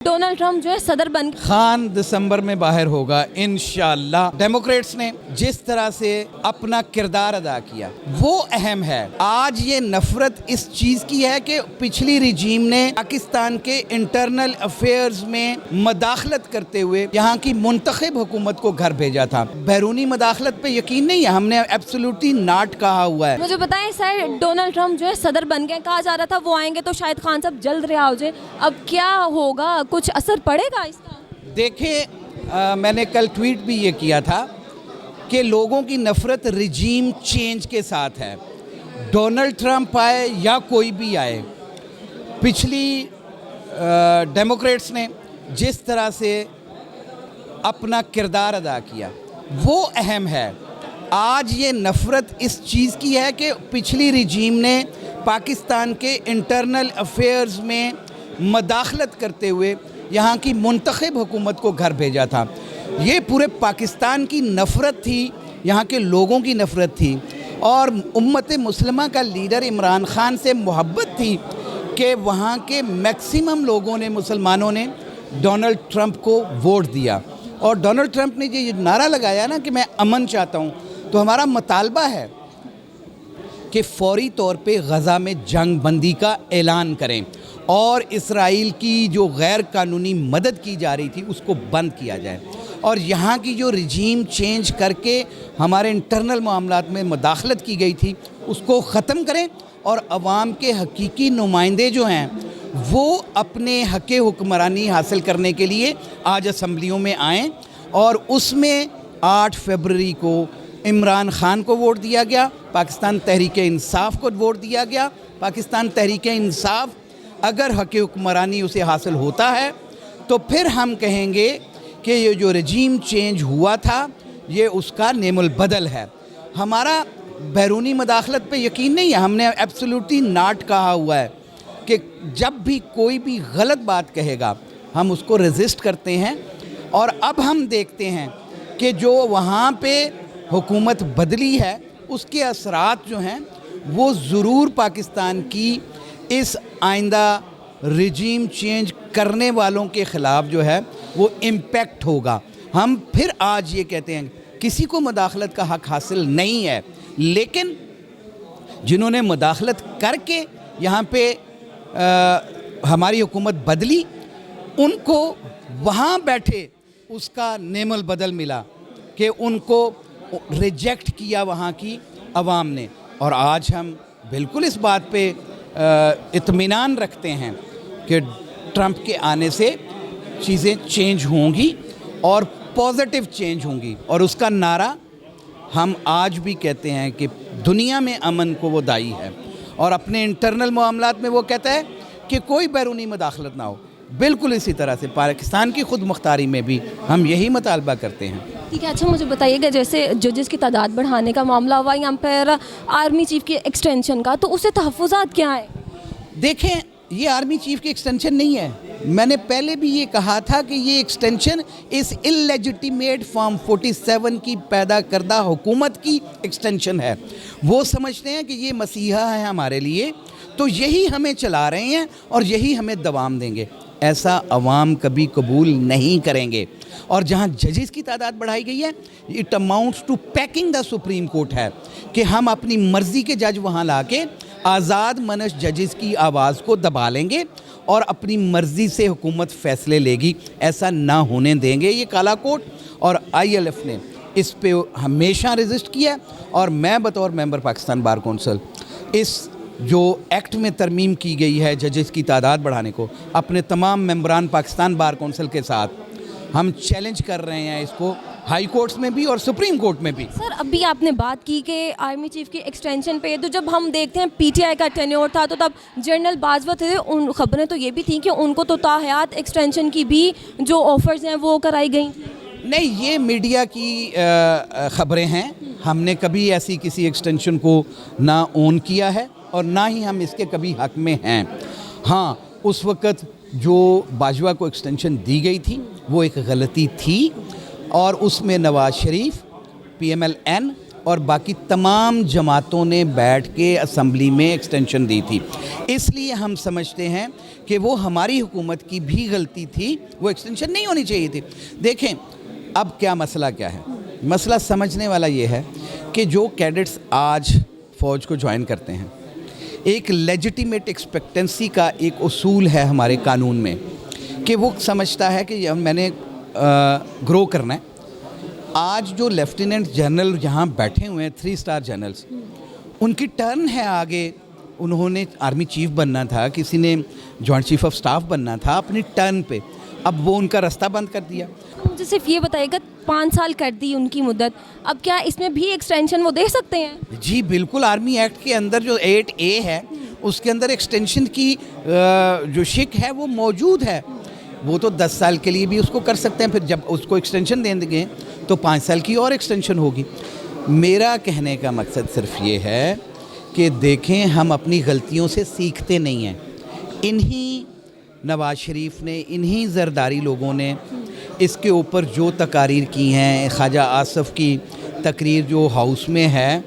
Donald Trump जो है सदर बन खान दिसंबर में बाहर होगा इंशाअल्लाह। डेमोक्रेट्स ने जिस तरह से अपना किरदार अदा किया वो अहम है। आज ये नफरत इस चीज़ की है कि पिछली रिजीम ने पाकिस्तान के इंटरनल अफेयर्स में मदाखलत करते हुए यहाँ की मुंतखब हुकूमत को घर भेजा था। बैरूनी मदाखलत पे यकीन नहीं है, हमने एब्सोल्युटली नॉट कहा हुआ है। मुझे बताएं सर, डोनाल्ड ट्रंप जो है सदर बन गए, कहा जा रहा था वो आएंगे तो शायद खान साहब जल्द रिहा हो जाए, अब क्या होगा, कुछ असर पड़ेगा इसका? देखें, मैंने कल ट्वीट भी ये किया था कि लोगों की नफ़रत रिजीम चेंज के साथ है। डोनाल्ड ट्रंप आए या कोई भी आए, पिछली डेमोक्रेट्स ने जिस तरह से अपना किरदार अदा किया वो अहम है। आज ये नफ़रत इस चीज़ की है कि पिछली रिजीम ने पाकिस्तान के इंटरनल अफेयर्स में मदाखलत करते हुए यहाँ की मुंतखब हुकूमत को घर भेजा था। ये पूरे पाकिस्तान की नफ़रत थी, यहाँ के लोगों की नफ़रत थी और उम्मत मुस्लिमा का लीडर इमरान खान से मोहब्बत थी कि वहाँ के मैक्सिमम लोगों ने, मुसलमानों ने डोनाल्ड ट्रंप को वोट दिया। और डोनाल्ड ट्रंप ने ये नारा लगाया ना कि मैं अमन चाहता हूँ, तो हमारा मुतालबा है कि फौरी तौर पे गज़ा में जंग बंदी का ऐलान करें और इसराइल की जो गैर कानूनी मदद की जा रही थी उसको बंद किया जाए और यहाँ की जो रिजीम चेंज करके हमारे इंटरनल मामलात में मुदाखलत की गई थी उसको ख़त्म करें और अवाम के हकीकी नुमाइंदे जो हैं वो अपने हक़ हुक्मरानी हासिल करने के लिए आज असम्बलियों में आएँ। और उसमें 8 फरवरी को इमरान खान को वोट दिया गया, पाकिस्तान तहरीक इंसाफ को वोट दिया गया। पाकिस्तान तहरीक इंसाफ अगर हक़ हुक्मरानी उसे हासिल होता है तो फिर हम कहेंगे कि ये जो रजीम चेंज हुआ था ये उसका नेमुल बदल है। हमारा बैरूनी मदाखलत पे यकीन नहीं है, हमने एब्सोल्युटली नॉट कहा हुआ है कि जब भी कोई भी गलत बात कहेगा हम उसको रेजिस्ट करते हैं। और अब हम देखते हैं कि जो वहाँ पे हुकूमत बदली है उसके असरात जो हैं वो ज़रूर पाकिस्तान की इस आइंदा रिजीम चेंज करने वालों के ख़िलाफ़ जो है वो इम्पेक्ट होगा। हम फिर आज ये कहते हैं किसी को मुदाखलत का हक़ हासिल नहीं है, लेकिन जिन्होंने मुदाखलत करके यहाँ पे हमारी हुकूमत बदली उनको वहाँ बैठे उसका नेमल बदल मिला कि उनको रिजेक्ट किया वहाँ की आवाम ने। और आज हम बिल्कुल इस बात पे इत्मीनान रखते हैं कि ट्रंप के आने से चीज़ें चेंज होंगी और पॉजिटिव चेंज होंगी। और उसका नारा हम आज भी कहते हैं कि दुनिया में अमन को वो दाई है और अपने इंटरनल मामलात में वो कहता है कि कोई बैरूनी मुदाखलत ना हो। बिल्कुल इसी तरह से पाकिस्तान की खुद मुख्तारी में भी हम यही मुतालबा करते हैं। ठीक है, अच्छा मुझे बताइएगा, जैसे जजेस की तादाद बढ़ाने का मामला हुआ यहाँ पर आर्मी चीफ की एक्सटेंशन का, तो उससे तहफ़्फ़ुज़ात क्या है? देखें, ये आर्मी चीफ की एक्सटेंशन नहीं है। मैंने पहले भी ये कहा था कि ये एक्सटेंशन इस इलेजिटिमेट फॉर्म 47 की पैदा करदा हुकूमत की एक्सटेंशन है। वो समझते हैं कि ये मसीहा है हमारे लिए, तो यही हमें चला रहे हैं और यही हमें दवाम देंगे। ऐसा अवाम कभी कबूल नहीं करेंगे। और जहाँ जजेस की तादाद बढ़ाई गई है, it amounts to packing the Supreme Court है कि हम अपनी मर्ज़ी के जज वहाँ ला के आज़ाद मनश जजेस की आवाज़ को दबा लेंगे और अपनी मर्ज़ी से हुकूमत फ़ैसले लेगी। ऐसा ना होने देंगे ये काला कोर्ट। और ILF ने इस पे हमेशा रेजिस्ट किया और मैं बतौर मेंबर पाकिस्तान बार कौंसिल इस जो एक्ट में तरमीम की गई है जजेस की तादाद बढ़ाने को, अपने तमाम मेंबरान पाकिस्तान बार कौंसिल के साथ हम चैलेंज कर रहे हैं इसको, हाई कोर्ट्स में भी और सुप्रीम कोर्ट में भी। सर, अभी आपने बात की कि आर्मी चीफ की एक्सटेंशन पे, तो जब हम देखते हैं PTI का टेन्योर था तो तब जनरल बाजवा थे, उन खबरें तो ये भी थी कि उनको तो ताहयात एक्सटेंशन की भी जो ऑफर्स हैं वो कराई गई थी। नहीं, ये मीडिया की ख़बरें हैं। हमने कभी ऐसी किसी एक्सटेंशन को ना ओन किया है और ना ही हम इसके कभी हक़ में हैं। हाँ, उस वक़्त जो बाजवा को एक्सटेंशन दी गई थी वो एक गलती थी और उसमें नवाज़ शरीफ, PMLN اور باقی تمام جماعتوں نے بیٹھ کے اسمبلی میں ایکسٹینشن دی تھی. اس لیے ہم سمجھتے ہیں کہ وہ ہماری حکومت کی بھی غلطی تھی, وہ ایکسٹینشن نہیں ہونی چاہیے تھی. دیکھیں اب کیا مسئلہ کیا ہے. مسئلہ سمجھنے والا یہ ہے کہ جو کیڈٹس آج فوج کو جوائن کرتے ہیں, ایک لیجیٹیمیٹ ایکسپیکٹنسی کا ایک اصول ہے ہمارے قانون میں کہ وہ سمجھتا ہے کہ میں نے گرو کرنا ہے. آج جو لیفٹیننٹ جنرل یہاں بیٹھے ہوئے ہیں 3 اسٹار جنرلز, ان کی ٹرن ہے آگے. انہوں نے آرمی چیف بننا تھا, کسی نے جوائنٹ چیف آف سٹاف بننا تھا اپنی ٹرن پہ, اب وہ ان کا راستہ بند کر دیا. مجھے صرف یہ بتائیے گا 5 سال کر دی ان کی مدت, اب کیا اس میں بھی ایکسٹینشن وہ دے سکتے ہیں؟ جی بالکل, آرمی ایکٹ کے اندر جو 8A ہے اس کے اندر ایکسٹینشن کی جو شک ہے وہ موجود ہے. وہ تو 10 سال کے لیے بھی اس کو کر سکتے ہیں, پھر جب اس کو ایکسٹینشن دیں گے تو 5 سال کی اور ایکسٹینشن ہوگی. میرا کہنے کا مقصد صرف یہ ہے کہ دیکھیں ہم اپنی غلطیوں سے سیکھتے نہیں ہیں. انہی نواز شریف نے, انہی زرداری لوگوں نے اس کے اوپر جو تقاریر کی ہیں, خواجہ آصف کی تقریر جو ہاؤس میں ہے,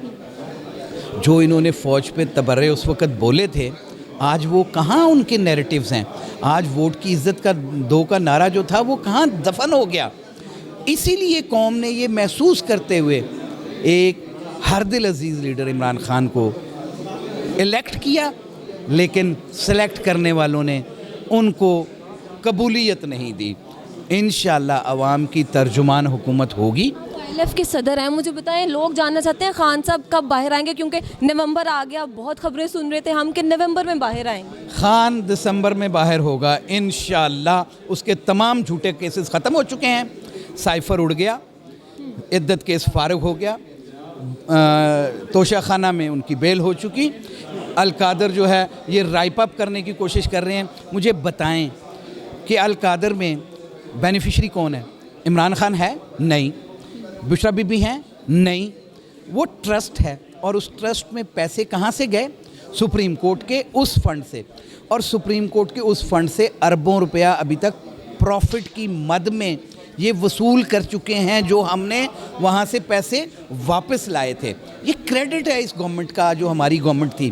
جو انہوں نے فوج پہ تبرے اس وقت بولے تھے, آج وہ کہاں ان کے نیریٹیوز ہیں. آج ووٹ کی عزت کا 2 کا نعرہ جو تھا وہ کہاں دفن ہو گیا. اسی لیے قوم نے یہ محسوس کرتے ہوئے ایک ہر دل عزیز لیڈر عمران خان کو الیکٹ کیا, لیکن سلیکٹ کرنے والوں نے ان کو قبولیت نہیں دی. انشاءاللہ عوام کی ترجمان حکومت ہوگی. ILF کے صدر ہیں, مجھے بتائیں لوگ جاننا چاہتے ہیں خان صاحب کب باہر آئیں گے, کیونکہ نومبر آ گیا, بہت خبریں سن رہے تھے ہم کہ نومبر میں باہر آئیں گے. خان دسمبر میں باہر ہوگا انشاءاللہ. اس کے تمام جھوٹے کیسز ختم ہو چکے ہیں, سائفر اڑ گیا, عدت کیس فارغ ہو گیا, توشہ خانہ میں ان کی بیل ہو چکی. القادر جو ہے یہ رائپ اپ کرنے کی کوشش کر رہے ہیں. مجھے بتائیں کہ القادر میں بینیفیشری کون ہے؟ عمران خان ہے؟ نہیں. بشرا بی بی ہیں؟ نہیں. وہ ٹرسٹ ہے, اور اس ٹرسٹ میں پیسے کہاں سے گئے؟ سپریم کورٹ کے اس فنڈ سے, اور سپریم کورٹ کے اس فنڈ سے اربوں روپیہ ابھی تک پروفٹ کی مد میں یہ وصول کر چکے ہیں, جو ہم نے وہاں سے پیسے واپس لائے تھے. یہ کریڈٹ ہے اس گورنمنٹ کا, جو ہماری گورنمنٹ تھی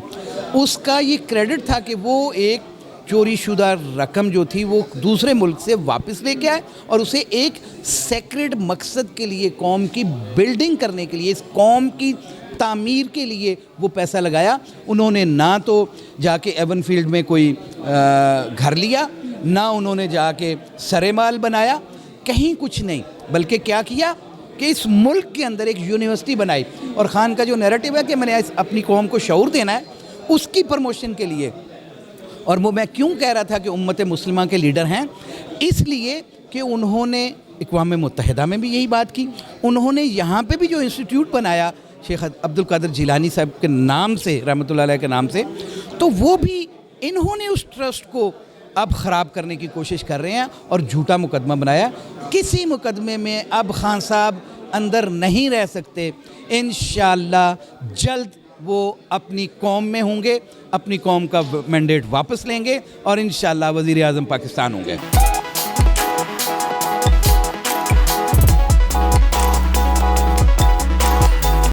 اس کا یہ کریڈٹ تھا کہ وہ ایک چوری شدہ رقم جو تھی وہ دوسرے ملک سے واپس لے کے آئے, اور اسے ایک سیکرڈ مقصد کے لیے, قوم کی بلڈنگ کرنے کے لیے, اس قوم کی تعمیر کے لیے وہ پیسہ لگایا. انہوں نے نہ تو جا کے ایون فیلڈ میں کوئی گھر لیا, نہ انہوں نے جا کے سرمال بنایا, کہیں کچھ نہیں, بلکہ کیا کیا کہ اس ملک کے اندر ایک یونیورسٹی بنائی. اور خان کا جو نیریٹو ہے کہ میں نے اپنی قوم کو شعور دینا ہے, اس کی پروموشن کے لیے. اور وہ میں کیوں کہہ رہا تھا کہ امت مسلمہ کے لیڈر ہیں, اس لیے کہ انہوں نے اقوام متحدہ میں بھی یہی بات کی. انہوں نے یہاں پہ بھی جو انسٹیٹیوٹ بنایا شیخ عبد القادر جیلانی صاحب کے نام سے, رحمۃ اللہ علیہ کے نام سے, تو وہ بھی انہوں نے اس ٹرسٹ کو اب خراب کرنے کی کوشش کر رہے ہیں اور جھوٹا مقدمہ بنایا. کسی مقدمے میں اب خان صاحب اندر نہیں رہ سکتے. انشاءاللہ جلد وہ اپنی قوم میں ہوں گے, اپنی قوم کا مینڈیٹ واپس لیں گے, اور انشاءاللہ وزیر اعظم پاکستان ہوں گے.